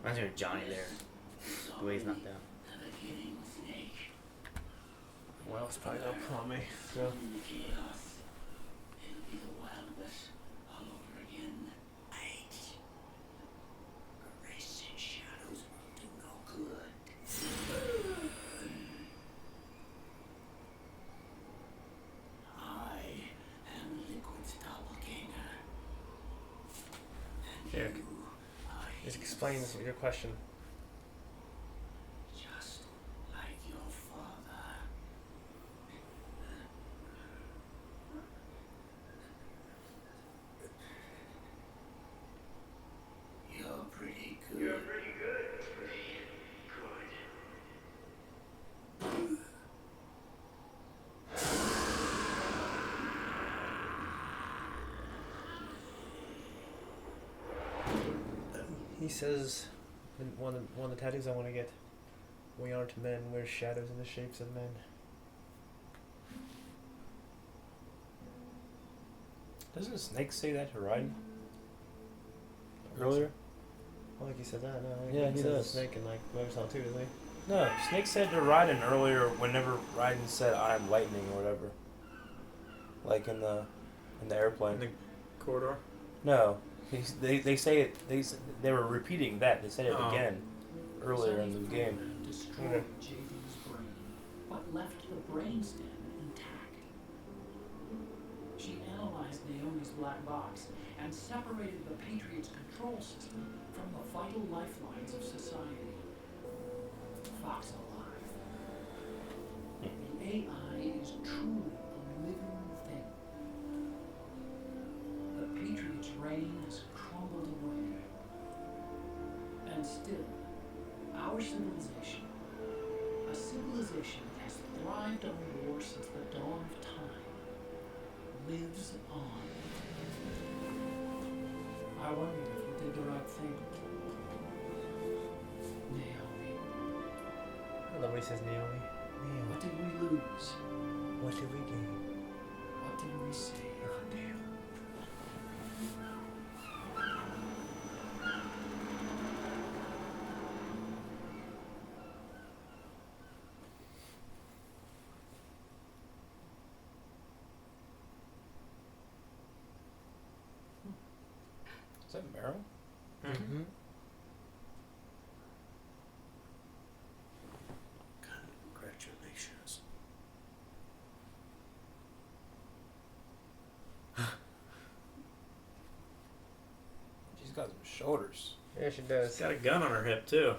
Reminds me of Johnny there. The way he's knocked out. Well, it's probably gonna pull me. So. Here, just explain your question. Just like your father. You're pretty good. You're pretty good. Pretty good. He says, one of the tattoos I want to get. We aren't men, we're shadows in the shapes of men. Doesn't Snake say that to Raiden? Earlier? I think he said that. No, Yeah, he said does. Snake and like Metal Solid too, doesn't he? No, Snake said to Raiden earlier whenever Raiden said I am lightning or whatever. Like in the airplane. In the corridor. No. They say it they were repeating that. They said it again earlier in the game. Destroyed JD's brain, but left the brainstem intact. She analyzed Naomi's black box and separated the Patriots' control system from the vital lifelines of society. Fox alive. The AI is truly a living thing. The Patriots' reign has crumbled away. And still, our civilization, a civilization that has thrived on war since the dawn of time, lives on. I wonder if we did the right thing. Naomi, I love when he says Naomi. what did we lose? What did we gain? What did we save? Oh, damn. Is that Meryl? Mm-hmm. Congratulations. She's got some shoulders. Yeah, she does. She's got a gun on her hip, too.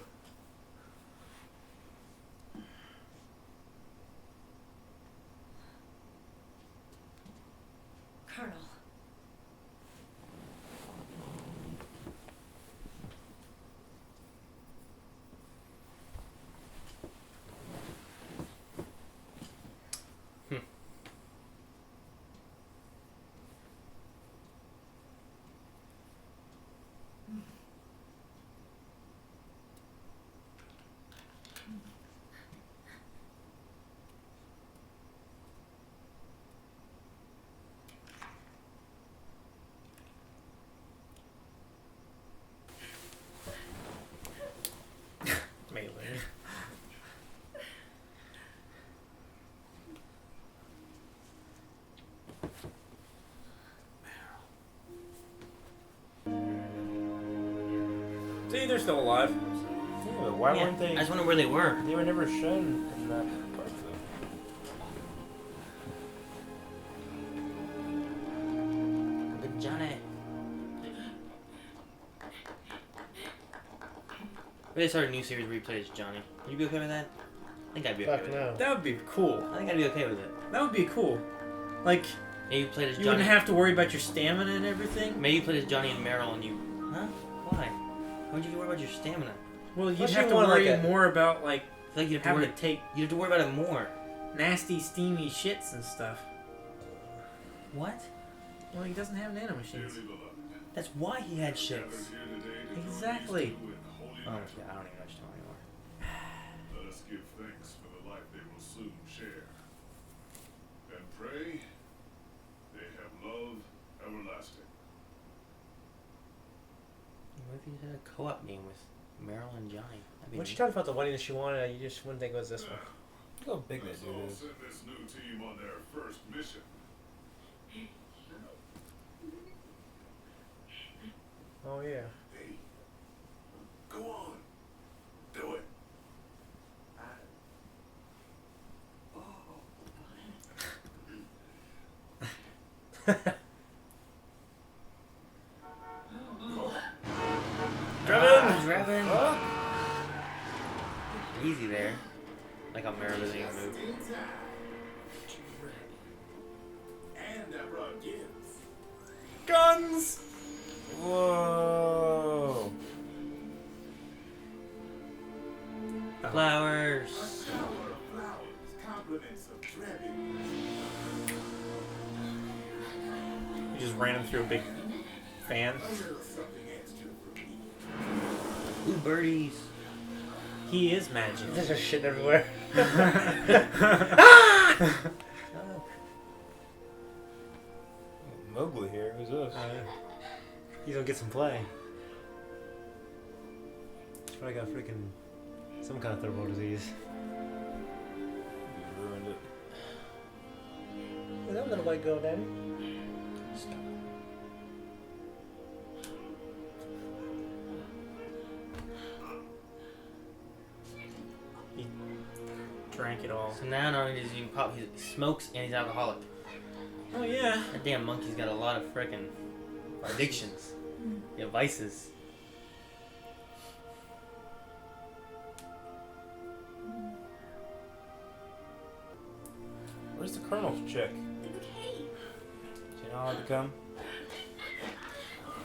Colonel. Melee. See, they're still alive. Yeah, but why weren't they? I just wonder where they were. They were never shown in that part though. Good Johnny. Maybe they start a new series where you play as Johnny. Would you be okay with that? I think I'd be okay Fuck with it. no. That would be cool. I think I'd be okay with it. That would be cool. Like, Maybe you played as you Johnny. wouldn't have to worry about your stamina and everything. Maybe you played as Johnny and Meryl and you... Huh? Why? Why would you have to worry about your stamina? Well, you'd Unless have you to want, worry like, a- more about, like, I feel like you'd have to having worry... to take You'd have to worry about it more. nasty, steamy shits and stuff. What? Well, he doesn't have nanomachines. That's why he had shits. Exactly. Oh, yeah, I don't even know what you're talking anymore. Let us give thanks for the life they will soon share. And pray they have love everlasting. What if you had a co-op game with Meryl and Johnny. That'd be When she neat. talked about the wedding that she wanted, you just wouldn't think it was this one. Look how big that Let's dude all is. send this new team on their first mission. Oh yeah. Hey, go on. Do it. Drebin! Easy there. Like how Meryl doesn't even move. And I brought gifts. Guns! Whoa. Flowers. Shower of flowers, compliments of Drebin. You just ran him through a big fan. A little something extra for me. Ooh, birdies. He is magic. There's just shit everywhere. Mowgli here. Who's this? He's gonna get some play. He's probably got freaking some kind of third world disease. You ruined it. Is that little white girl, Daddy? He drank it all. So now not only does he pop, he smokes and he's alcoholic. Oh yeah. That damn monkey's got a lot of frickin' addictions. Yeah, vices. Where's the colonel's chick? She know how to come?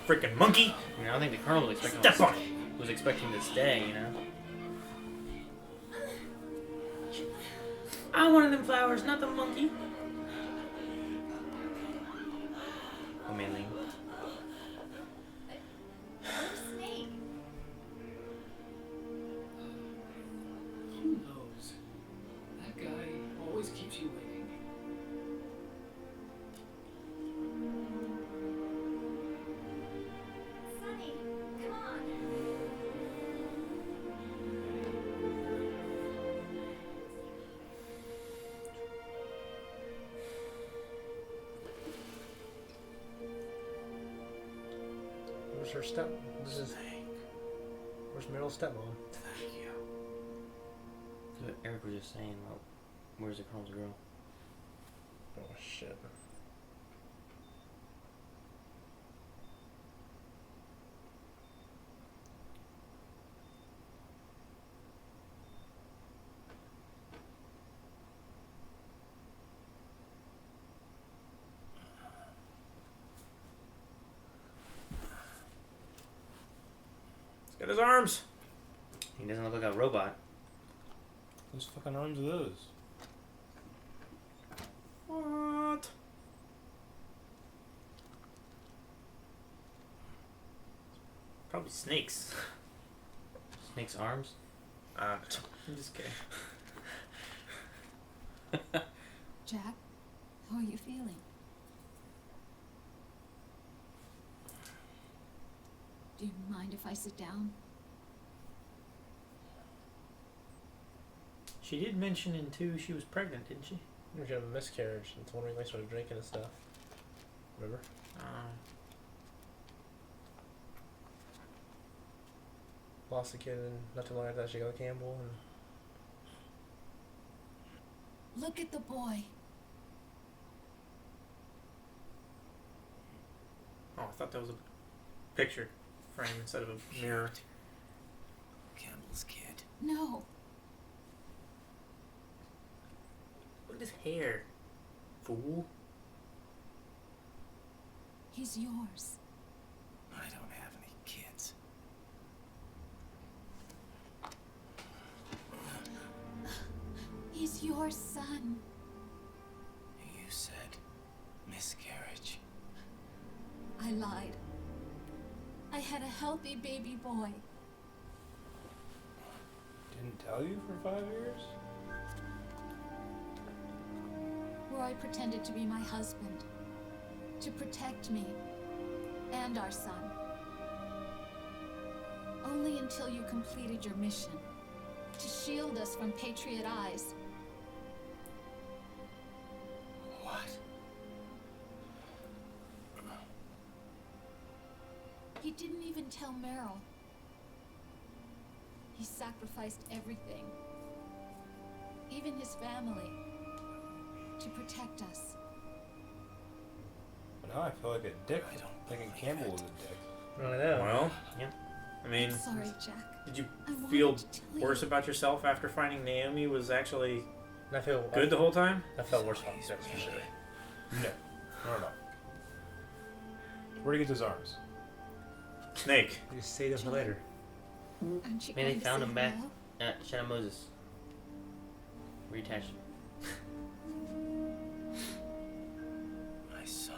Freaking monkey! I mean, I don't think the colonel was expecting Step on it! was expecting to stay, you know. I wanted them flowers, not the monkey. Oh, Mei-Ling. Snake. Who knows? That guy always keeps you waiting. Sunny, come on. Where's her step? Where's Meryl's stepmom? That's what Eric was just saying. Well, where's the colonel's girl? Oh shit. He's got his arms. He doesn't look like a robot. Whose fucking arms are those? What? Probably snakes. Snake's arms. I'm just kidding. Jack, how are you feeling? Do you mind if I sit down? She did mention in 2 she was pregnant, didn't she? She had a miscarriage. That's one reason I started drinking and stuff. Remember? Lost the kid, and not too long after that, she got Campbell. And Look at the boy. oh, I thought that was a picture frame instead of a mirror. Campbell's kid. No, Look at his hair, fool. he's yours. I don't have any kids. He's your son. You said miscarriage. I lied. I had a healthy baby boy. Didn't tell you for 5 years? Roy pretended to be my husband, to protect me and our son. only until you completed your mission. To shield us from Patriot eyes. What? He didn't even tell Meryl. He sacrificed everything. Even his family. To protect us. But now I feel like a dick. I don't Thinking believe Campbell it. was a dick. I know. Well, I mean, Sorry, Jack. did you I wanted feel to tell worse you. about yourself after finding Naomi was actually And I feel good the whole time? I felt worse about myself for sure. No. No. Where'd he get his arms? Snake. You just save them for later. Aren't you Man, they going to found say him back. hello? Shadow Moses. Reattached him. My son.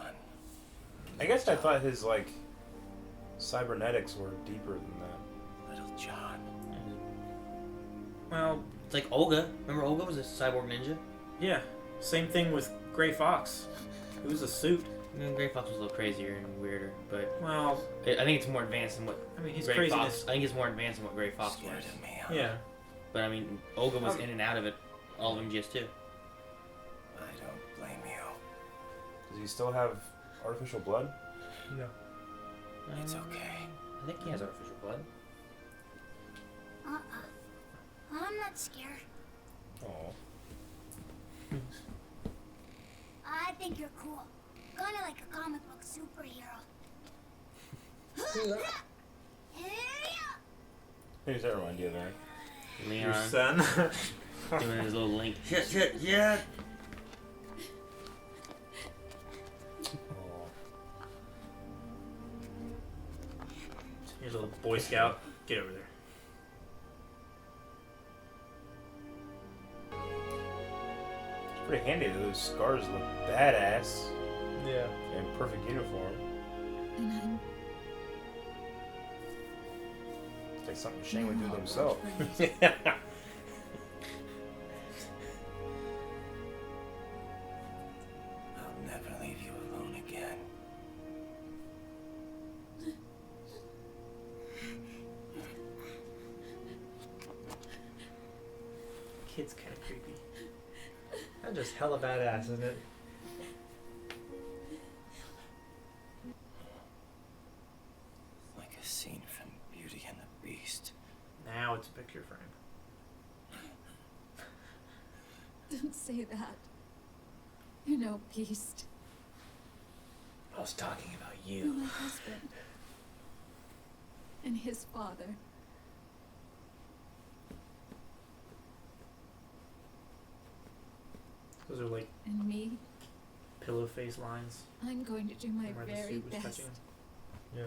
I guess I thought his, like, cybernetics were deeper than that. Little John. Well, It's like Olga. Remember Olga was a cyborg ninja? yeah. Same thing with Gray Fox. It was a suit. Grey Fox was a little crazier and weirder, but Well, I think it's more advanced than what I mean, his Gray craziness. Fox. I think it's more advanced than what Gray Fox was. Scared of me, huh? Yeah. But I mean, Olga was in and out of it, all of MGS2. I don't blame you. Does he still have artificial blood? No. It's okay. I think he has artificial blood. I'm not scared. Oh. I think you're cool. Kinda like a comic book superhero. Who does that remind you of, Aaron? Your Leon son. doing his little link. Yeah. Oh. Here's a little Boy Scout. Get over there. It's pretty handy that those scars look badass. Yeah. In perfect uniform. And I'm It's like something Shane would do to himself. I'll never leave you alone again. Kid's kind of creepy. That's just hella badass, isn't it? Like a scene from Beauty and the Beast. Now it's a picture frame. Don't say that. You're no beast. I was talking about You're you. my husband. And his father. Those are like And me. pillow face lines. I'm going to do my where the very suit was best touching him. Yeah.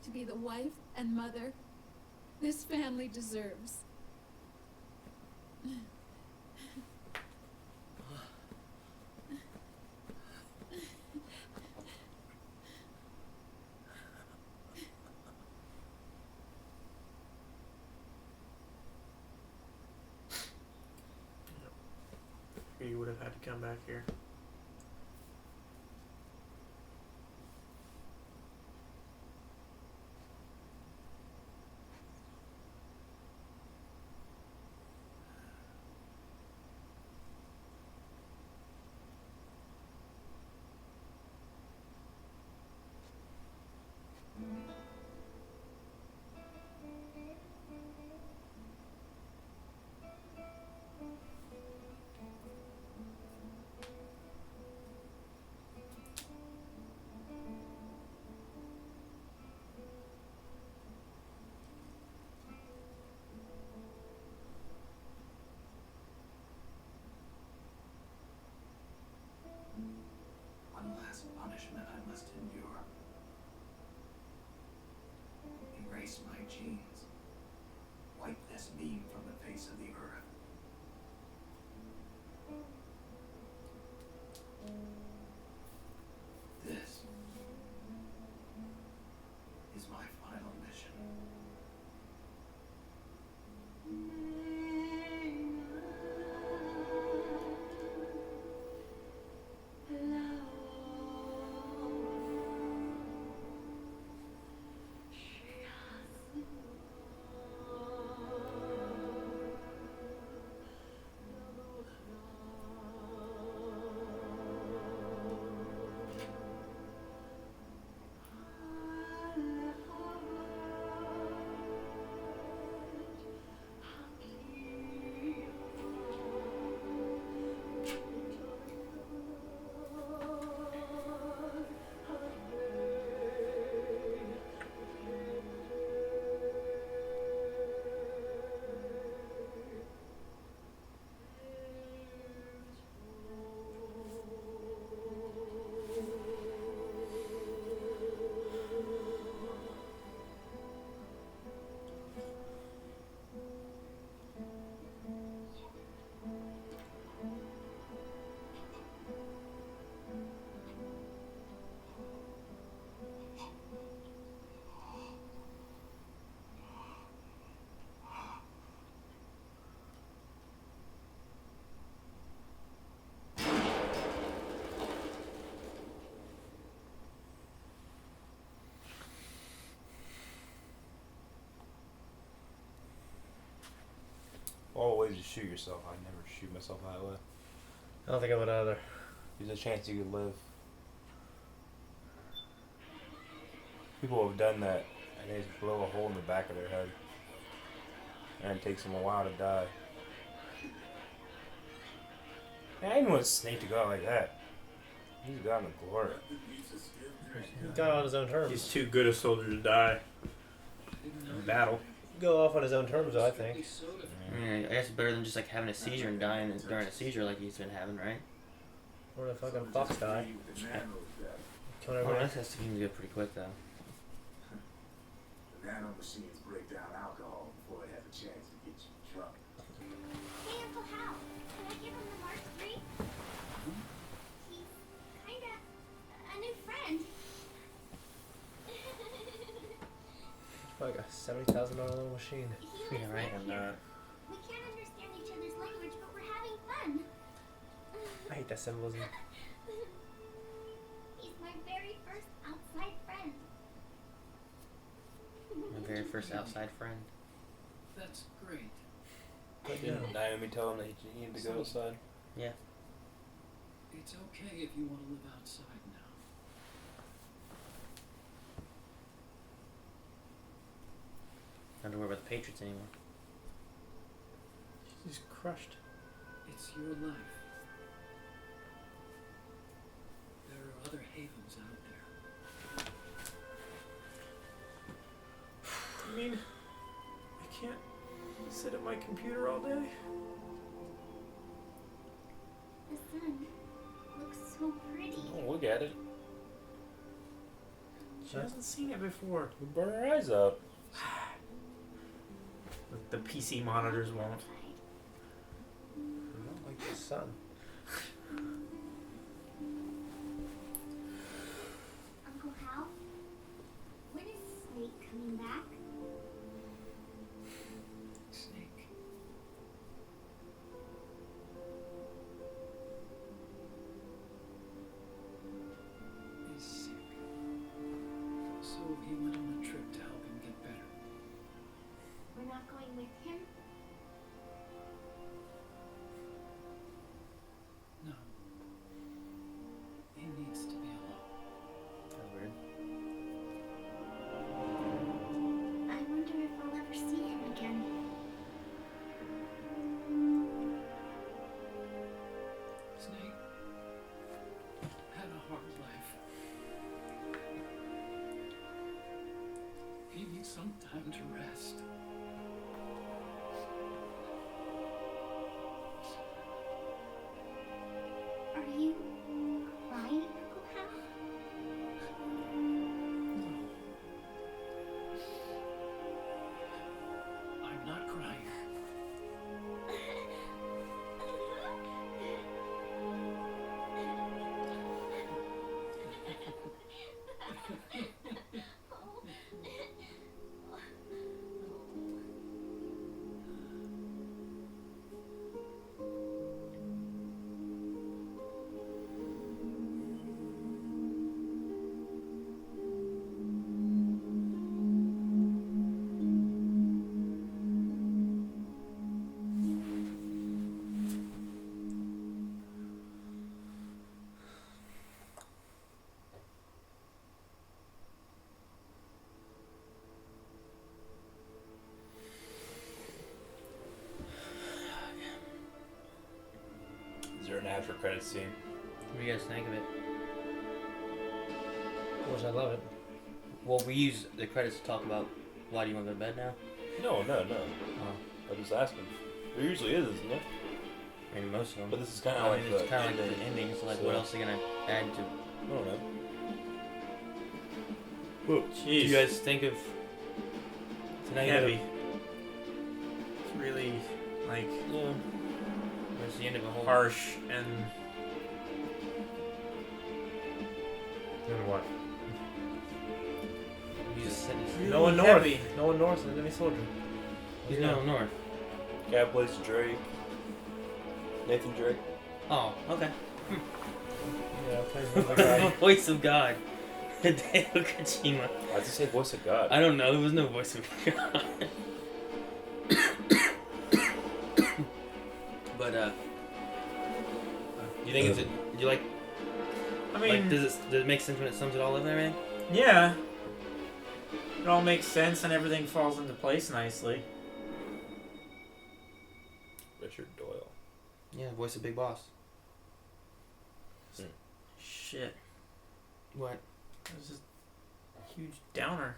to be the wife and mother this family deserves. You would have had to come back here. One last punishment I must endure. Erase my genes. Wipe this meme from the face of the earth. This is my final mission. always just shoot yourself. I'd never shoot myself that way. I don't think I would either. There's a chance you could live. People have done that, and they just blow a hole in the back of their head, and it takes them a while to die. Man, I didn't want Snake to go out like that. He's got in the glory. He got on his own terms. He's too good a soldier to die in battle. Go off on his own terms, though, I think. I mean, I guess it's better than just like having a seizure and dying during a seizure like he's been having, right? Or the fucking fox die. Killing Oh, everybody. that seems to go pretty quick though. The nano machines break down alcohol before they have a chance to get you drunk. Hey, Uncle Hal, can I give him the Mark III? He's kinda a new friend. Like a $70,000 little machine. He Yeah, lives right. right And here. We can't understand each other's language, but we're having fun. I hate that symbolism. He's my very first outside friend. My very first outside friend. That's great. But Didn't no. Naomi tell him that he needed to go outside? Yeah. It's okay if you want to live outside now. Not to worry about the Patriots anymore. He's crushed. It's your life. There are other havens out there. I mean, I can't sit at my computer all day. The sun looks so pretty. Oh, look at it. She hasn't seen it before. We burn her eyes out. The PC monitors won't. I don't like the sun. Uncle Hal, when is Snake coming back? Snake. Is sick. So he went on a trip to help him get better. We're not going with him? No. He needs to be alone. That's weird. I wonder if I'll ever see him again. Snake had a hard life. He needs some time to rest. Are you crying, Uncle Hal? I'm not crying. Is there an after credit scene? What do you guys think of it? Of course, I love it. Well, we use the credits to talk about why do you want to go to bed now? No. Oh, I'm just asking. There usually is, isn't there? I mean most of them. But this is kind of I like mean, the it's kind of like ending. the endings. Like, So- what else are they gonna add to? I don't know. Do you guys think of? So now you gotta- Heavy. It's really like Yeah. Where's the end of a whole? harsh and. Then what? You just said this. Really Noah North. heavy. Noah North, the enemy soldier. He's no North. Guy plays Drake. Nathan Drake. Oh, okay. Yeah, plays with the guy. Voice of God. Hideo Kojima. Why'd you say voice of God? I don't know. There was no voice of God. But do you think do you like? I mean, Like, does it make sense when it sums it all up and everything? yeah. It all makes sense and everything falls into place nicely. Richard Doyle. Yeah, voice of Big Boss. Shit. What? That was just a huge downer.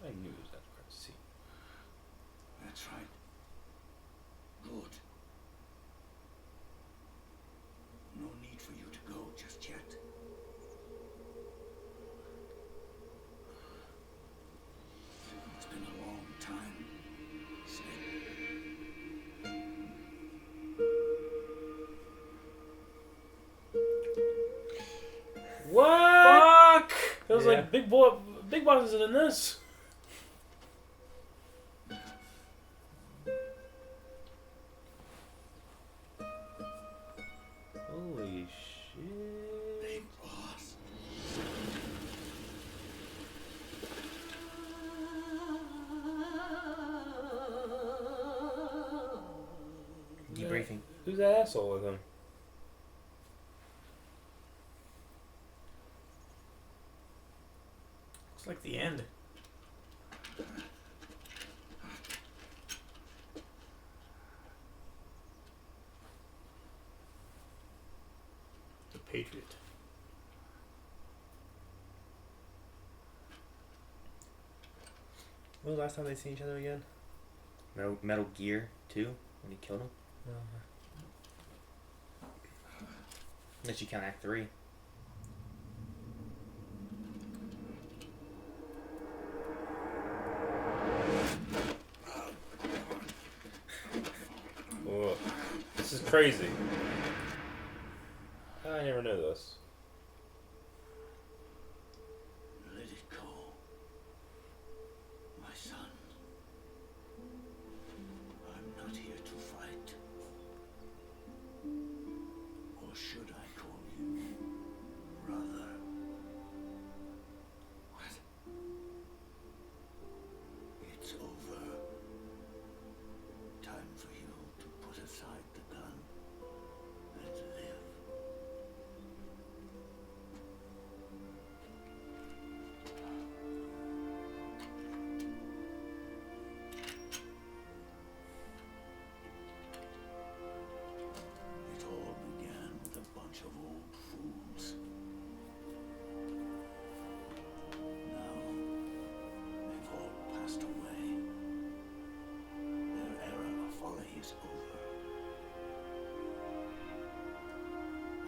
I knew it was that crowd scene. That's right. Good. No need for you to go just yet. It's been a long time, Snake. What? Fuck! It was Yeah. like Big Boss isn't in this. Holy shit. Big Boss. Debriefing. Who's that asshole with him? Looks like the end. The Patriot. When was the last time they seen each other again? Metal Gear 2 when he killed him. Unless you count Act 3. Ugh. This is crazy. I never knew this. Let it go. My son. I'm not here to fight. Or should I call you brother? What? It's over. Time for you to put aside the gun and live. It all began with a bunch of old fools. Now, they've all passed away. Their era of folly is over.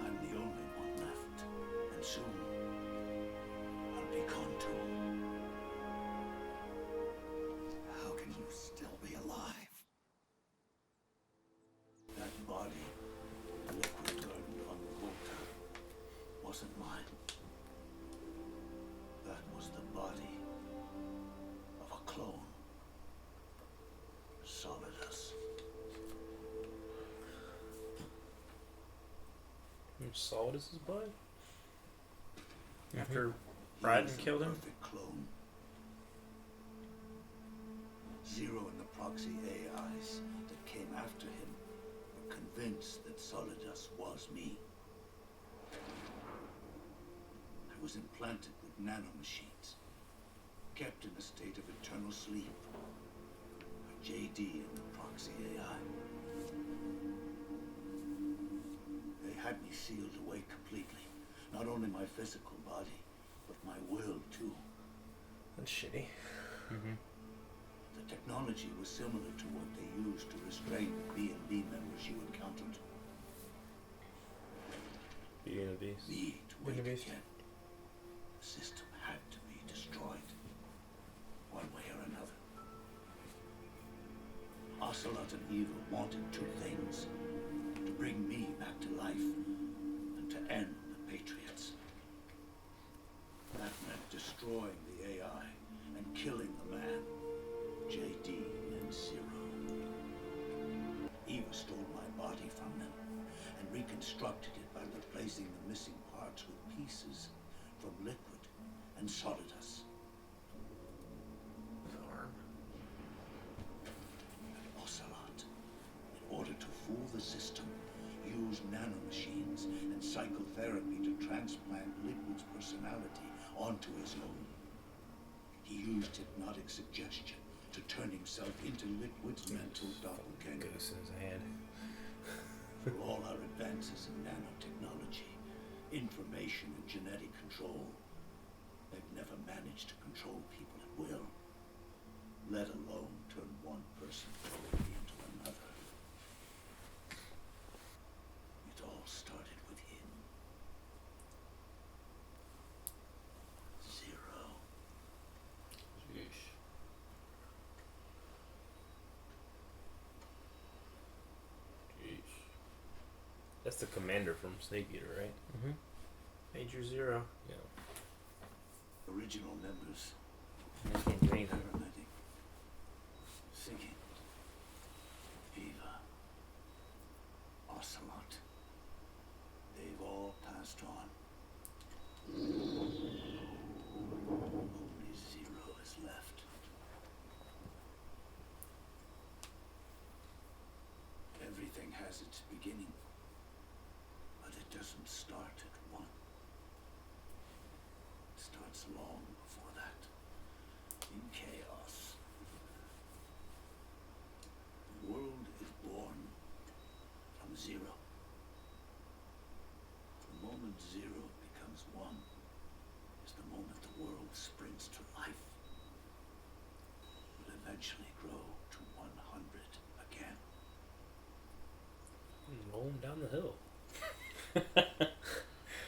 I'm the only one left, and soon I'll be gone too. How can you still be alive? That body, liquid burned on the altar, wasn't mine. That was the body of a clone. Solidus. You saw this is blood? After He Raiden was the killed him? perfect clone. Zero and the proxy AIs that came after him were convinced that Solidus was me. I was implanted with nanomachines, kept in a state of eternal sleep. A JD and the proxy AI. They had me sealed away completely. Not only my physical body, but my will too. That's shitty. Mm-hmm. The technology was similar to what they used to restrain the B&B members you encountered. Beauty and the Beast. Me to wait Beauty and the Beast. again. The system had to be destroyed, one way or another. Ocelot and Evil wanted two things: to bring me back to life, and to end the Patriots. That meant destroying the AI and killing the man, JD and Zero. Eva stole my body from them and reconstructed it by replacing the missing parts with pieces from Liquid and Solidus. psychotherapy to transplant Liquid's personality onto his own. He used hypnotic suggestion to turn himself into Liquid's mental doppelganger. Goose in his hand. For all our advances in nanotechnology, information and genetic control, they've never managed to control people at will, let alone turn one person totally into another. It all started with him. Zero. Sheesh. Sheesh. That's the commander from Snake Eater, right? Mm-hmm. Major Zero. Yeah. Original members. I can't do anything. Paramedic. Sigint. Eva. Ocelot. They've all passed on. Only Zero is left. Everything has its beginning, but it doesn't start at one. It starts long before that, in chaos. The world is born from zero. The moment zero becomes one is the moment the world sprints to life. Will eventually grow to 100 again. Rolling down the hill.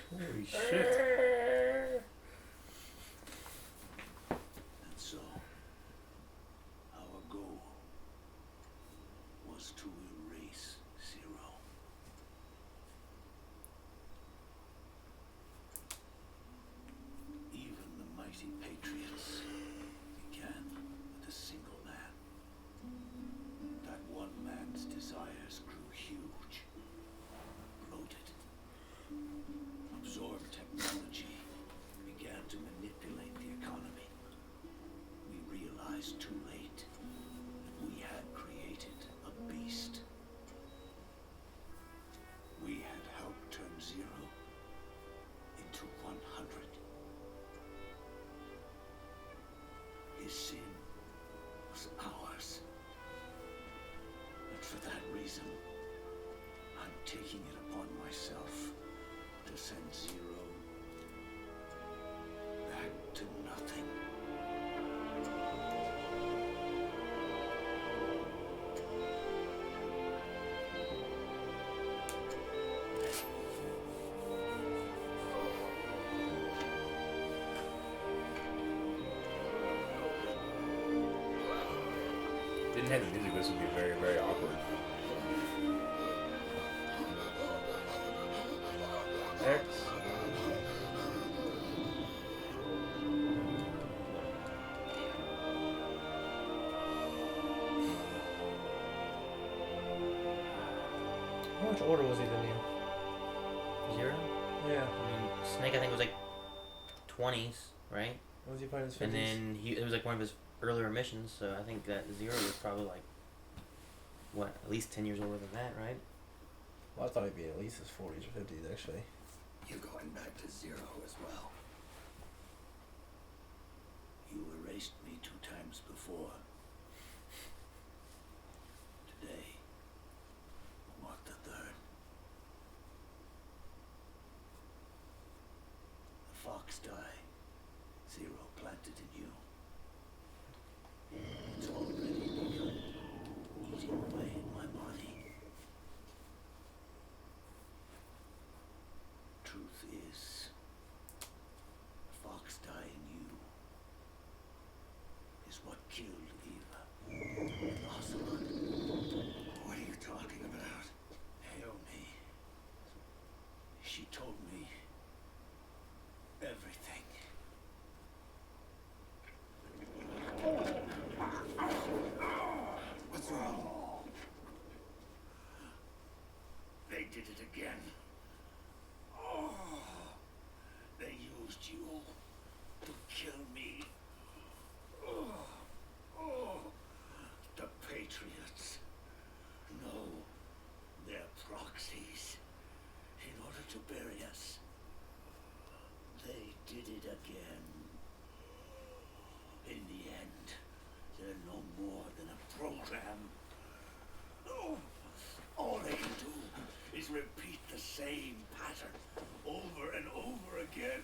Holy shit. And so, our goal was to erase Zero. Even the mighty Patriots began with a single man. That one man's desires grew huge, bloated, absorbed technology, began to manipulate the economy. We realized too late that we had created a beast. We had helped turn Zero into 100. His sin was ours. And for that reason, I'm taking it upon myself to send Zero back to nothing. Didn't have the music, this would be very, very awkward. X. How much older was he than you? Zero? Yeah. I mean, Snake I think was like 20s, right? Was he playing his 50s? And then it was like one of his earlier missions, so I think that Zero was probably like, what, at least 10 years older than that, right? Well, I thought he'd be at least his 40s or 50s, actually. You're going back to Zero as well. You erased me 2 times before. Today will mark the 3rd. The fox die Zero planted in you. It's already begun eating away in my body. Truth is, the fox die in you is what killed Eva and Ocelot. What are you talking about? Naomi. She told me everything. to bury us. They did it again. In the end, they're no more than a program. Oh, all they can do is repeat the same pattern over and over again.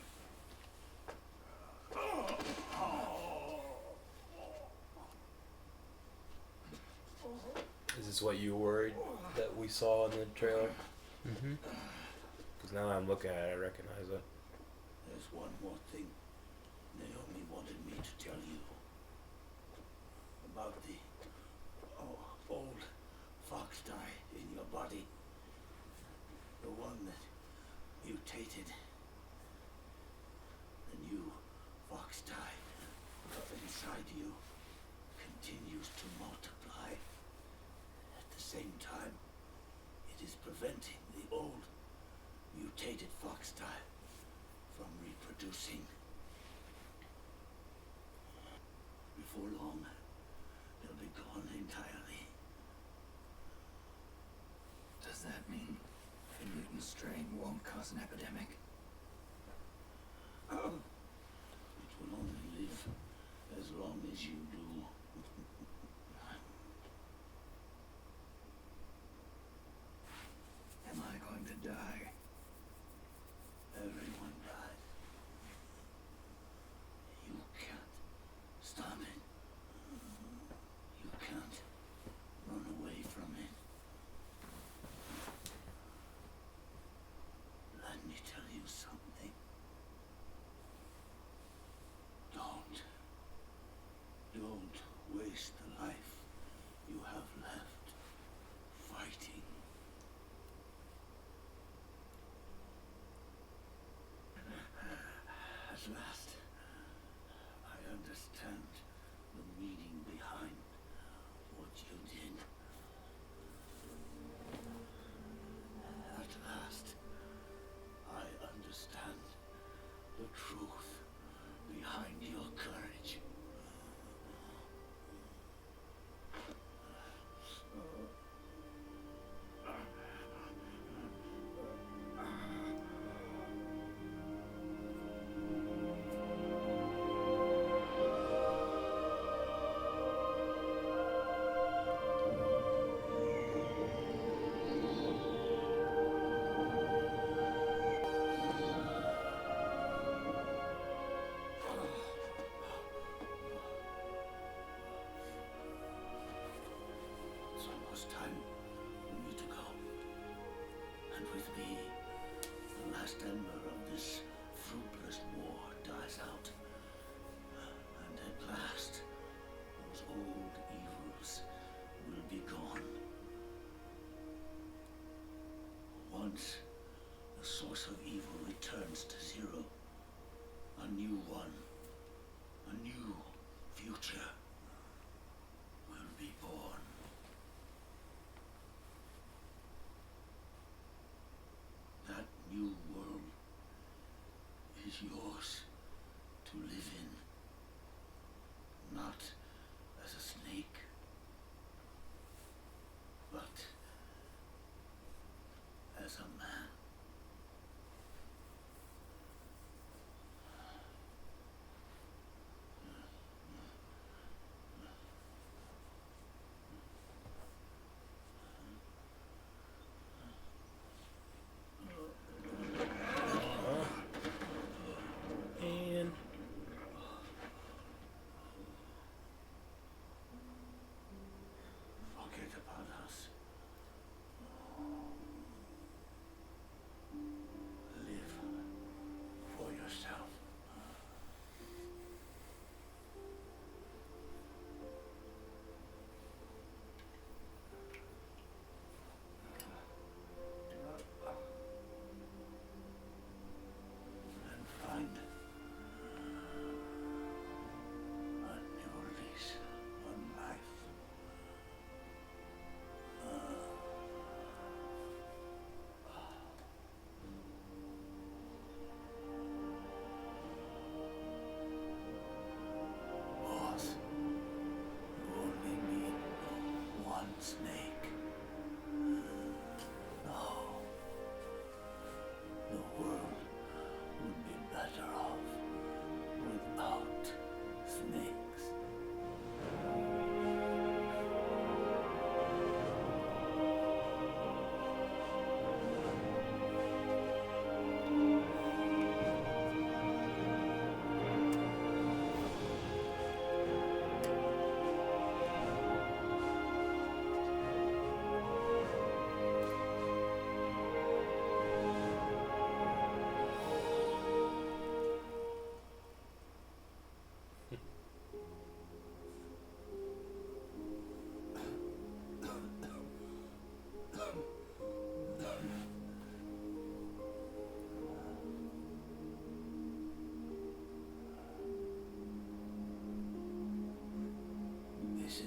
Is this what you worried that we saw in the trailer? Mm-hmm. Because now that I'm looking at it, I recognize it. There's one more thing Naomi wanted me to tell you. About the old fox dye in your body. The one that mutated. The new fox dye inside you continues to multiply. At the same time, it is preventing the old mutated fox dye from reproducing. Before long, they'll be gone entirely. Does that mean the mutant strain won't cause an epidemic? It will only live as long as you do. Am I going to die? Everyone dies. You can't stop it. You can't run away from it. Let me tell you something. Don't waste the life you have left fighting. At last, I understand the meaning behind what you did. At last, I understand the truth behind your courage. It's almost time for me to go. And with me, the last ember of this fruitless war dies out. And at last, those old evils will be gone. Once the source of evil returns to zero, a new one, a new future will be born. That new world is yours to live in, not as a snake, but as a man. And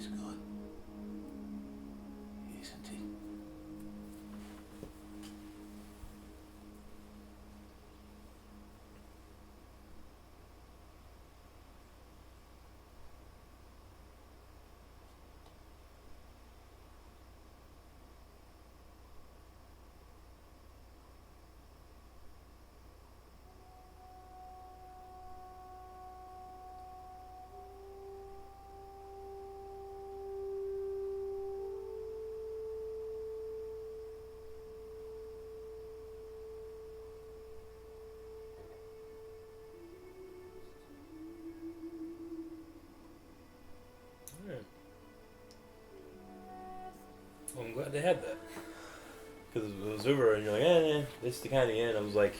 is good. Isn't it? Well, I'm glad they had that. Because it was over and you're like, this is the kind of the end. I was like,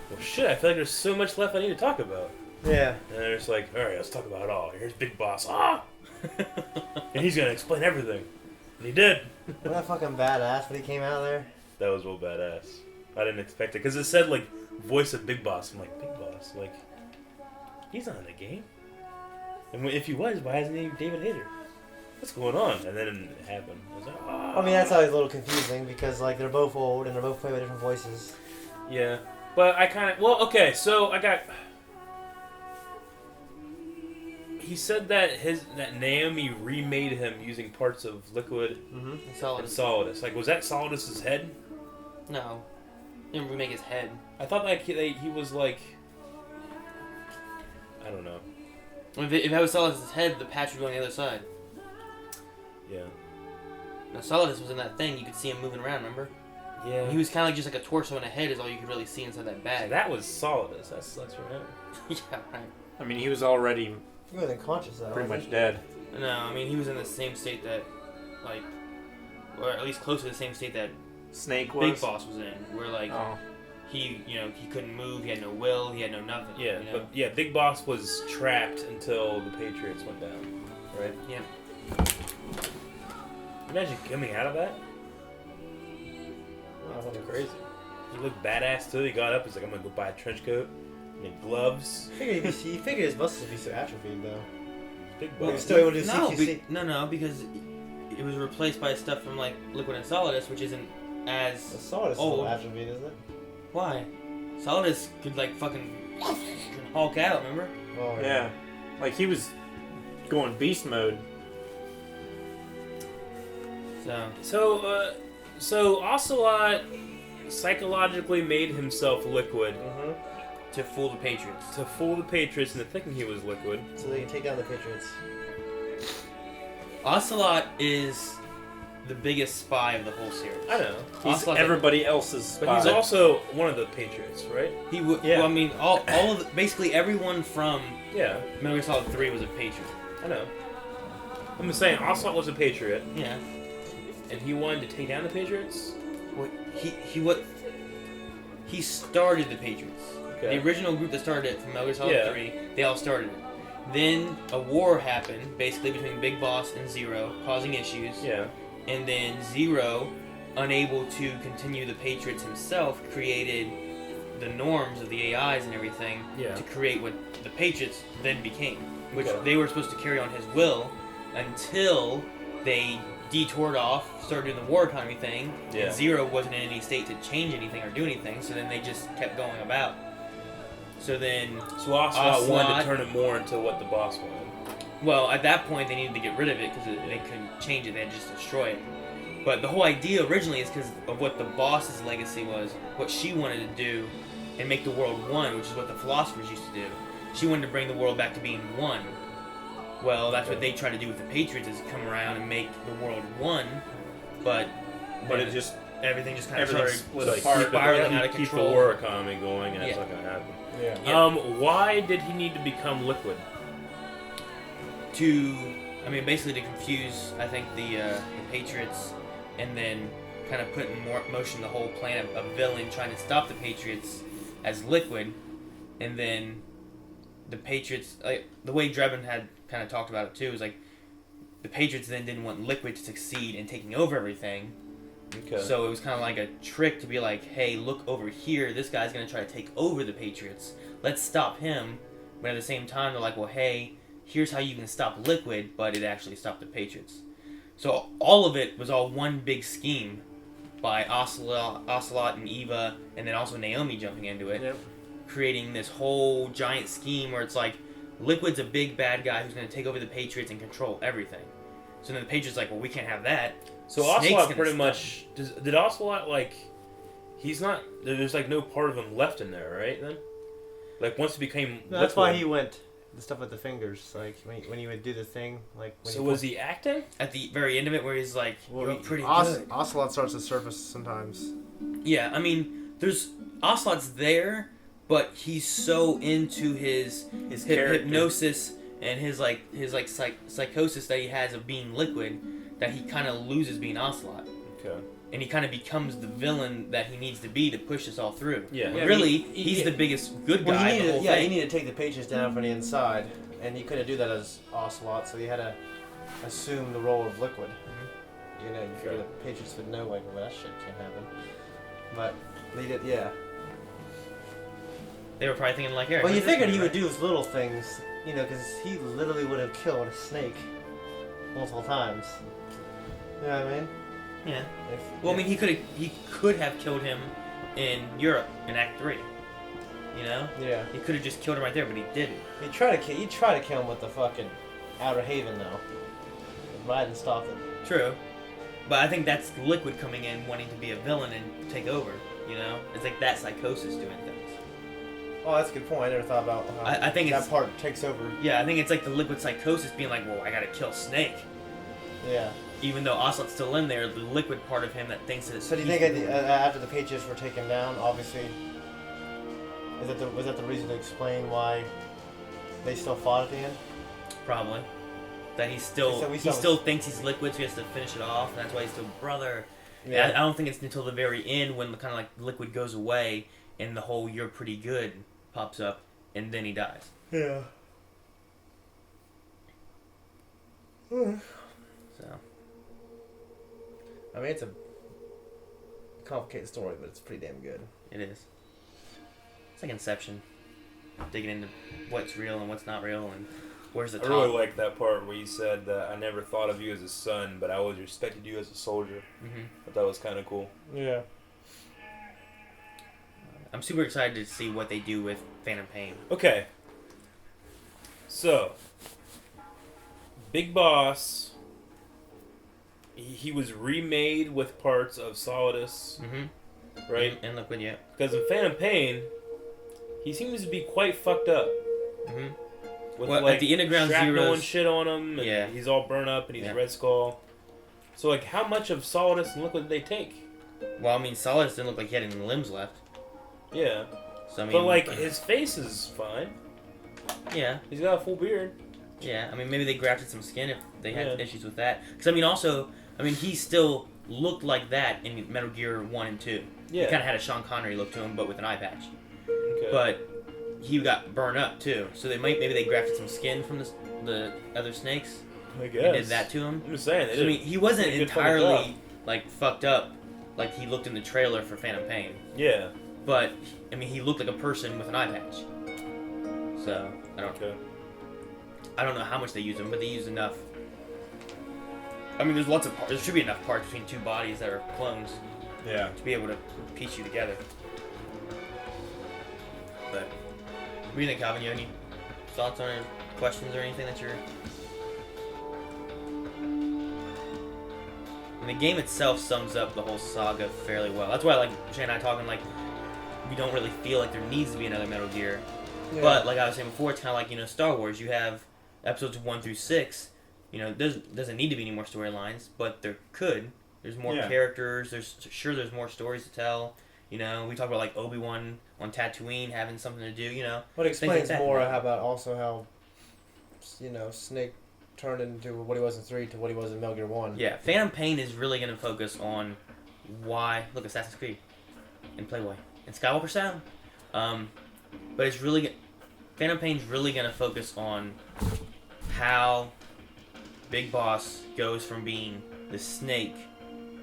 well, shit, I feel like there's so much left I need to talk about. Yeah. And they're just like, alright, let's talk about it all. Here's Big Boss. Ah! And he's going to explain everything. And he did. Wasn't that fucking badass when he came out there? That was real badass. I didn't expect it. Because it said, like, voice of Big Boss. I'm like, Big Boss? Like, he's not in the game. And if he was, why hasn't he David Hayter? What's going on? And then it happened. I was like, I mean, that's always a little confusing because, like, they're both old and they're both played by different voices. Yeah. But I kind of... Well, okay, so I got... He said that that Naomi remade him using parts of Liquid Mm-hmm. and Solidus. Like, was that Solidus's head? No. He didn't remake his head. I thought like he was like... I don't know. If that was Solidus' head, the patch would go on the other side. Yeah. Now, Solidus was in that thing. You could see him moving around, remember? Yeah. He was kind of like just like a torso and a head is all you could really see inside that bag. That was Solidus. That sucks for him. Yeah, right. I mean, he was already He wasn't conscious, though. pretty was much he? dead. No, I mean, he was in the same state that, like, or at least close to the same state that Snake was. Big Boss was in. Where, like, Oh. he couldn't move, he had no will, he had no nothing. Yeah, you know? but yeah, Big Boss was trapped until the Patriots went down, right? Yeah. Imagine coming out of that. Oh, fucking crazy. He looked badass too. He got up. He's like, I'm gonna go buy a trench coat and then gloves. He figured his muscles would be so atrophied, though. Big But he was Boss. still able to do No, CQC. no, because it was replaced by stuff from, like, Liquid and Solidus, which isn't as... The Solidus is a old. little atrophied, isn't it? Why? Solidus could, like, fucking Hulk out, remember? Oh, Yeah. Like, he was going beast mode. So, Ocelot psychologically made himself liquid Mm-hmm. to fool the Patriots. to fool the Patriots into thinking he was liquid. So they can take down the Patriots. Ocelot is the biggest spy of the whole series. I know, He's Ocelot- everybody else's but he's spy. also one of the Patriots, right? He would. Yeah. Well, I mean, all of the, basically everyone from Yeah, Metal Gear Solid 3 was a Patriot. I know. I'm just saying, Ocelot was a Patriot, Yeah. and he wanted to take down the Patriots. What he started the Patriots. Okay. The original group that started it from Metal Gear Solid Yeah. 3, they all started it. Then a war happened, basically between Big Boss and Zero, causing issues. Yeah. And then Zero, unable to continue the Patriots himself, created the norms of the AIs and everything Yeah. to create what the Patriots then became. Which Okay. they were supposed to carry on his will until they detoured off, started doing the war economy thing, Yeah. and Zero wasn't in any state to change anything or do anything, so then they just kept going about. So then, So Ocelot wanted Ocelot- to turn it more into what the boss wanted. well, at that point they needed to get rid of it because they couldn't change it, they had to just destroy it. But the whole idea originally is because of what the boss's legacy was, what she wanted to do, and make the world one, which is what the philosophers used to do. She wanted to bring the world back to being one. Well, that's what they try to do with the Patriots, is come around and make the world one, but But it just everything just kind of everything started split Like, apart. spiraling out of keep control. the war economy going, and it's Yeah. not gonna happen. Yeah. Yeah. Why did he need to become liquid? Basically to confuse, I think, the Patriots, and then kind of put in motion the whole plan of a villain trying to stop the Patriots as Liquid, and then the Patriots, like, the way Drebin had kind of talked about it too, is like the Patriots then didn't want Liquid to succeed in taking over everything. Okay. So it was kind of like a trick to be like, hey, look over here, this guy's going to try to take over the Patriots. Let's stop him. But at the same time, they're like, well, hey, here's how you can stop Liquid, but it actually stopped the Patriots. So all of it was all one big scheme by Ocelot and Eva, and then also Naomi jumping into it, Yep. creating this whole giant scheme where it's like Liquid's a big bad guy who's going to take over the Patriots and control everything. So then the Patriots like, well, we can't have that. So Snake's Ocelot gonna pretty stop much did Ocelot like he's not there's like no part of him left in there, right? Then like once he became No, that's why Liquid- he went the stuff with the fingers, like when he would do the thing, like. When So was he acting? At the very end of it, where he's like, Well, "You're pretty good." Ocelot starts to surface sometimes. Yeah, I mean, there's Ocelot's there, but he's so into his character. hypnosis and his psychosis that he has of being Liquid that he kind of loses being Ocelot, Okay. and he kind of becomes the villain that he needs to be to push us all through. Yeah. When Yeah, really, he- he's yeah. the biggest good Well, guy. he of the needed, whole yeah, thing. he needed to take the Patriots down from the inside, and he couldn't do that as Ocelot, so he had to assume the role of Liquid. You know, you figure Okay. the Patriots would know, like, well, that shit can't happen. But they did, yeah. They were probably thinking like, Eric. Well, you what's this figured he one, would do his little things, you know, because he literally would have killed a snake multiple times. You know what I mean? Yeah. If, Well, I mean, he could have killed him in Europe in Act 3. You know, yeah. he could have just killed him right there, but he didn't. He tried to kill him with the fucking Outer Haven, though. Raiden stopped it. True, but I think that's Liquid coming in, wanting to be a villain and take over. You know, it's like that psychosis doing things. Oh, that's a good point. I never thought about how I think that it's- part takes over. Yeah, I think it's like the Liquid psychosis being like, well, I gotta kill Snake. Yeah. Even though Ocelot's still in there, the Liquid part of him that thinks that. So do you he's think the- after the Patriots were taken down, obviously, was that the reason to explain why they still fought at the end? Probably. That he still So we he saw- still thinks he's Liquid, so he has to finish it off, and that's why he's still brother. Yeah. I don't think it's until the very end when the kind of like Liquid goes away and the whole "you're pretty good" pops up, and then he dies. Yeah. So I mean, it's a complicated story, but it's pretty damn good. it is. It's like Inception, digging into what's real and what's not real, and where's the I top. really like that part where you said that I never thought of you as a son, but I always respected you as a soldier. Mhm. But that was kind of cool. Yeah. I'm super excited to see what they do with Phantom Pain. Okay. So, Big Boss, he was remade with parts of Solidus, Mm-hmm. right? And Liquid, yeah. Because in Phantom Pain, he seems to be quite fucked up. Mm-hmm. With Well, like at the Underground shrapnel Zeros- and shit on him, and Yeah. he's all burnt up, and he's Yeah. Red Skull. So, like, how much of Solidus and Liquid did they take? Well, I mean, Solidus didn't look like he had any limbs left. Yeah. So I mean, But, like, his face is fine. yeah, He's got a full beard. yeah. I mean, maybe they grafted some skin if they had Yeah. issues with that. Because I mean, also, I mean, he still looked like that in Metal Gear 1 and 2. Yeah. He kind of had a Sean Connery look to him, but with an eye patch. Okay. But he got burned up too, so maybe they grafted some skin from the other snakes. I And guess. did that to him. I'm just saying. They So, I mean, did. he wasn't did a good fucking entirely job. like fucked up, like he looked in the trailer for Phantom Pain. Yeah. But I mean, he looked like a person with an eye patch. So Okay. I don't know how much they use him, but they use enough. I mean, there's lots of parts. There should be enough parts between two bodies that are clones Yeah. to be able to piece you together. But what do you think, Calvin? You have any thoughts on it, questions or anything that you're? And the game itself sums up the whole saga fairly well. That's why, like Shane and I talking, like we don't really feel like there needs to be another Metal Gear. But like I was saying before, it's kind of like Star Wars. You have episodes 1 through 6. Doesn't need to be any more storylines, but there could. There's more Yeah. characters. There's more stories to tell. We talk about like Obi-Wan on Tatooine having something to do. What explains that. more about also how, Snake turned into what he was in 3 to what he was in Metal Gear 1. Yeah, Phantom Pain is really going to focus on why. Look, Assassin's Creed and Playboy and Skywalker Sound. But it's really Phantom Pain's really going to focus on how Big Boss goes from being the Snake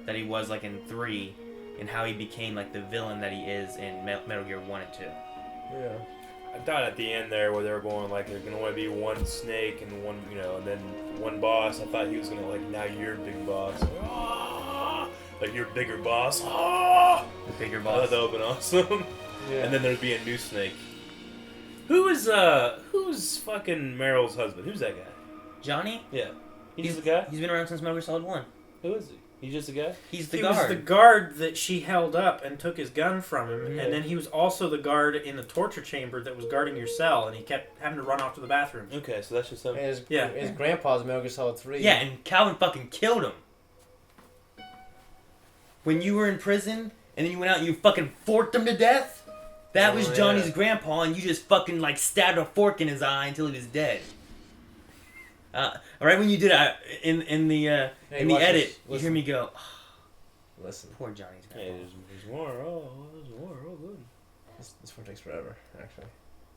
that he was like in 3, and how he became like the villain that he is in Metal Gear 1 and 2. Yeah. I thought at the end there where they were going like there's gonna only be one snake and one, and then one boss. I thought he was gonna like, now you're big boss. Like you're bigger boss. The bigger I boss. thought that would've been awesome. Yeah. And then there'd be a new snake. Who's fucking Meryl's husband? Who's that guy? Johnny? Yeah. He's the guy? He's been around since Metal Gear Solid 1. Who is he? He's just a guy? He's the He guard. was the guard that she held up and took his gun from him, Yeah. and then he was also the guard in the torture chamber that was guarding your cell, and he kept having to run off to the bathroom. Okay, so that's just him. And Yeah. his grandpa's Metal Gear Solid 3. Yeah, and Calvin fucking killed him. When you were in prison, and then you went out and you fucking forked him to death? That was Oh, Johnny's yeah. grandpa, and you just fucking, like, stabbed a fork in his eye until he was dead. Right when you did it, in the watch edit, this. you hear me go, Listen, poor Johnny's Hey, grandpa. there's more. Oh, there's more. Oh, good. this one takes forever, actually.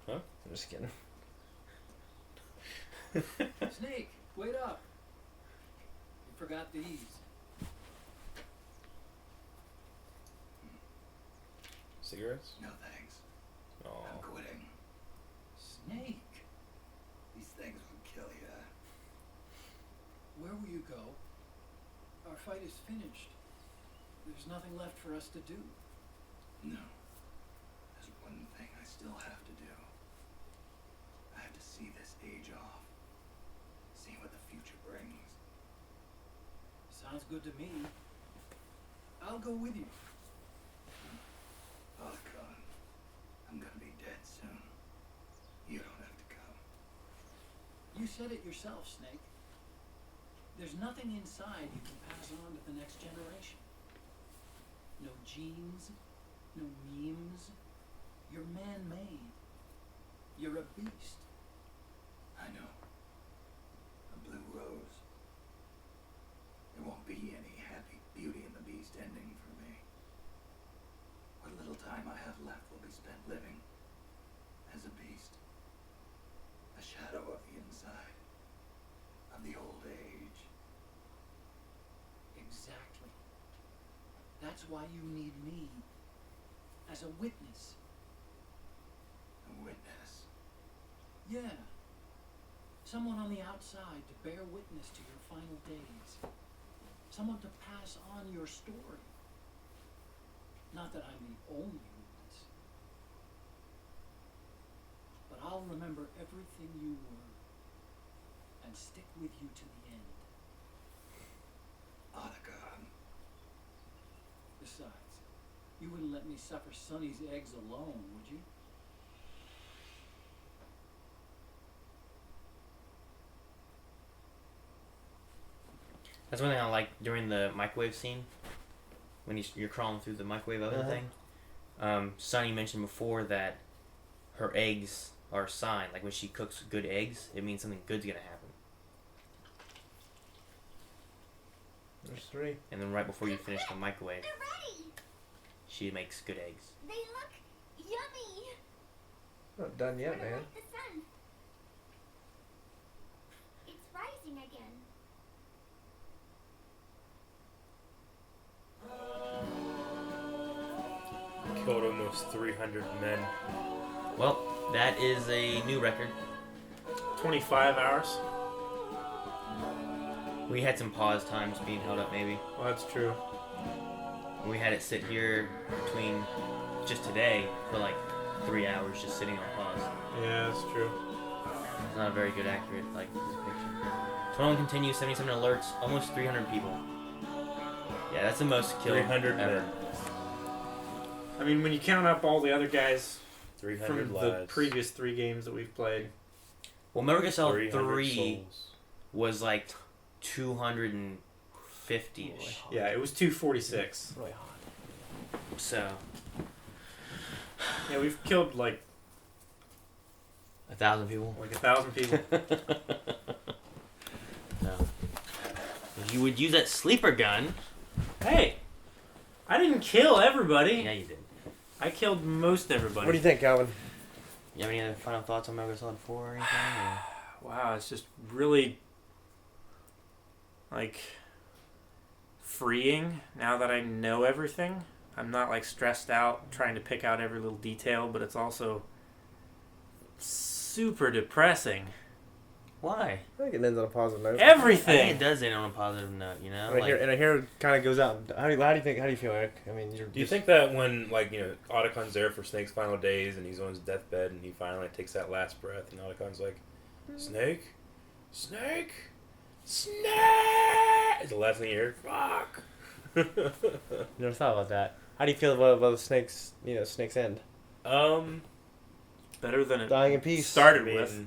Huh? I'm just kidding. Snake, wait up. You forgot these. Cigarettes? No thanks. Oh. I'm quitting. Snake, These things would kill you. where will you go? Our fight is finished. There's nothing left for us to do. No. There's one thing I still have to do. I have to see this age off. See what the future brings. Sounds good to me. I'll go with you. Oh, God. I'm gonna be dead soon. You don't have to come. You said it yourself, Snake. There's nothing inside you can pass on to the next generation. No genes, no memes. You're man-made. You're a beast. I know. A blue rose. There won't be any happy Beauty and the Beast ending for me. What little time I have left will be spent living as a beast. A shadow of the inside. Of the old age. Exactly. That's why you need me as a witness. A witness. Yeah. Someone on the outside to bear witness to your final days. Someone to pass on your story. Not that I'm the only witness. But I'll remember everything you were and stick with you to the end. Otacon. Besides, you wouldn't let me suffer Sonny's eggs alone, would you? That's one thing I like during the microwave scene, when you're crawling through the microwave oven thing. Sonny mentioned before that her eggs are a sign. Like when she cooks good eggs, it means something good's gonna happen. There's 3. And then right before you finish the microwave, They're ready. she makes good eggs. They look yummy. Not done yet, Kinda man. like the sun. It's rising again. Killed almost 300 men. Well, that is a new record. 25 hours. We had some pause times being held up, maybe. Well, that's true. We had it sit here between just today for like 3 hours, just sitting on pause. Yeah, that's true. It's not a very good, accurate like picture. 21 continues, 77 alerts, almost 300 people. Yeah, that's the most killed 300 ever. men. I mean, when you count up all the other guys 300 from the lives. previous 3 games that we've played. Well, Metal Gear Solid 300 3 souls. was like 250-ish. Yeah, it was 246. Really hot. So, Yeah, we've killed like 1,000 people. 1,000 people. No. You would use that sleeper gun. Hey, I didn't kill everybody. Yeah, you did. I killed most everybody. What do you think, Calvin? You have any other final thoughts on Metal Gear Solid 4 or anything? Or? Wow, it's just really like freeing now that I know everything. I'm not like stressed out trying to pick out every little detail, but it's also super depressing. Why? I think it ends on a positive note. I think Everything. it does end on a positive note, you know? And I hear, Like, and I hear it kind of goes out. How do you feel, Eric? I mean, Do you think that when, like, Otacon's there for Snake's final days and he's on his deathbed and he finally takes that last breath and Otacon's like, Snake? Snake? Snake! It's the last thing you hear. Fuck! Never thought about that. How do you feel about the snake's end? Better than it Dying in peace. started with.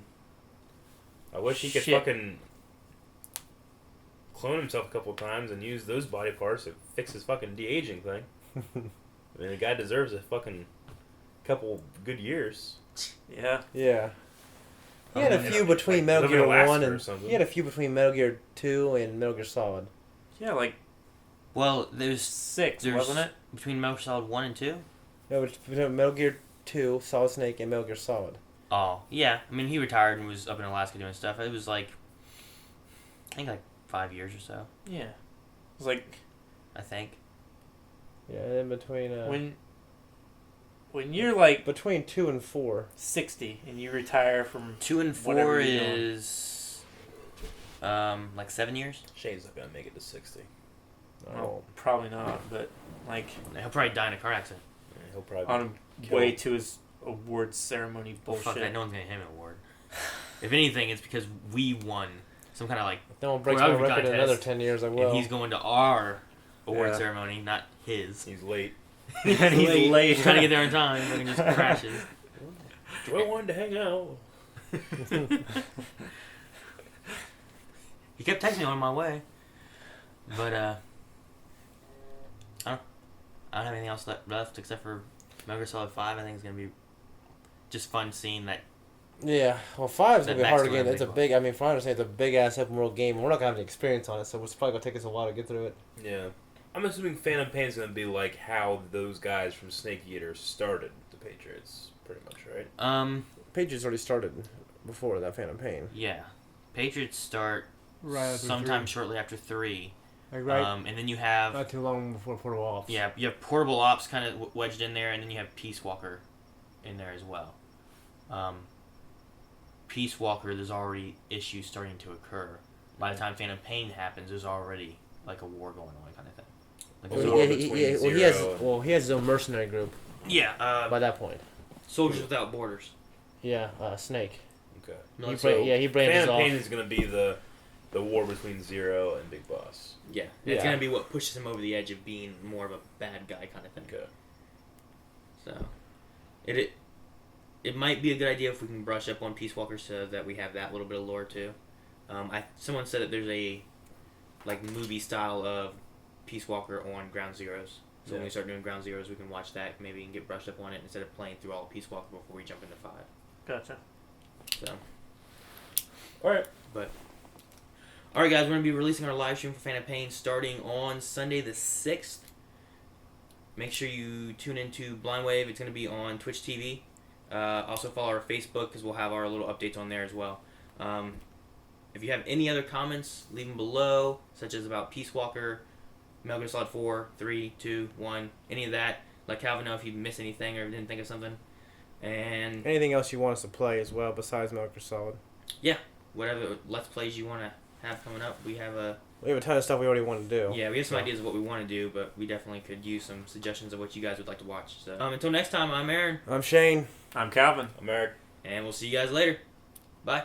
I wish he could Shit. fucking clone himself a couple times and use those body parts to fix his fucking de-aging thing. I mean, the guy deserves a fucking couple good years. Yeah. Yeah. He had a Yeah, few between like Metal living Gear Alaska 1 or and something. he had a few between Metal Gear 2 and Metal Gear Solid. Yeah, like well, there's 6, there's wasn't it? between Metal Gear Solid 1 and 2? No, it's between Metal Gear 2, Solid Snake, and Metal Gear Solid. Oh, yeah. I mean, he retired and was up in Alaska doing stuff. It was like, I think like 5 years or so, Yeah. It was like I think. Yeah, and in between when you're like between 2 and 4. 60 and you retire from 2 and Whatever 4 you're doing. is, like 7 years? Shane's not gonna make it to 60. well, probably not, but like He'll probably die in a car accident. Yeah, he'll probably on be a way killed. to his award ceremony Well, bullshit. fuck that. No one's going to hand him an award. If anything, it's because we won some kind of like, If no one breaks Well, my I would record in contest, another 10 years, I will. and he's going to our award Yeah. ceremony, not his. He's late. He's late. He's trying to get there in time, and just crashes. Joy wanted to hang out. He kept texting me on my way, but I don't have anything else left except for Metal Gear Solid 5. I think it's gonna be just fun seeing that. Yeah, well, 5 is That going to be hard backstory again. of It's a Big big, I mean, from what I understand, it's a big-ass open world game, and we're not going to have any experience on it, so it's probably going to take us a while to get through it. Yeah. I'm assuming Phantom Pain's gonna be like how those guys from Snake Eater started the Patriots, pretty much, right? Patriots already started before that Phantom Pain. Yeah, Patriots start Right after sometime 3. shortly after 3. Like, And then you have not too long before Portal Ops. yeah, you have Portable Ops kind of wedged in there, and then you have Peace Walker in there as well. Peace Walker, there's already issues starting to occur. By the time Phantom Pain happens, there's already like a war going on, kind of thing. Like, Well, there's war already- between he has his own mercenary group yeah, by that point. Soldiers Without Borders. Yeah, Snake. Okay. He branches Phantom off. Pain is gonna be the war between Zero and Big Boss. Yeah, it's Yeah. gonna be what pushes him over the edge of being more of a bad guy kind of thing. Okay. So, it might be a good idea if we can brush up on Peace Walker so that we have that little bit of lore too. Someone said that there's a like movie style of Peace Walker on Ground Zeroes. So when we start doing Ground Zeroes, we can watch that maybe and get brushed up on it instead of playing through all of Peace Walker before we jump into 5. Gotcha. So, Alright. alright guys, we're going to be releasing our live stream for Phantom Pain starting on Sunday the 6th. Make sure you tune into Blind Wave. It's going to be on Twitch TV. Also follow our Facebook because we'll have our little updates on there as well. If you have any other comments, leave them below, such as about Peace Walker, Metal Gear Solid 4, 3, 2, 1, any of that. Let Calvin know if you missed anything or didn't think of something. And Anything else you want us to play as well besides Metal Gear Solid? whatever Let's Plays you want to have coming up, we have a ton of stuff we already want to do. yeah, we have some ideas of what we want to do, but we definitely could use some suggestions of what you guys would like to watch. So until next time, I'm Aaron, I'm Shane. I'm Calvin. I'm Eric. and we'll see you guys later. Bye.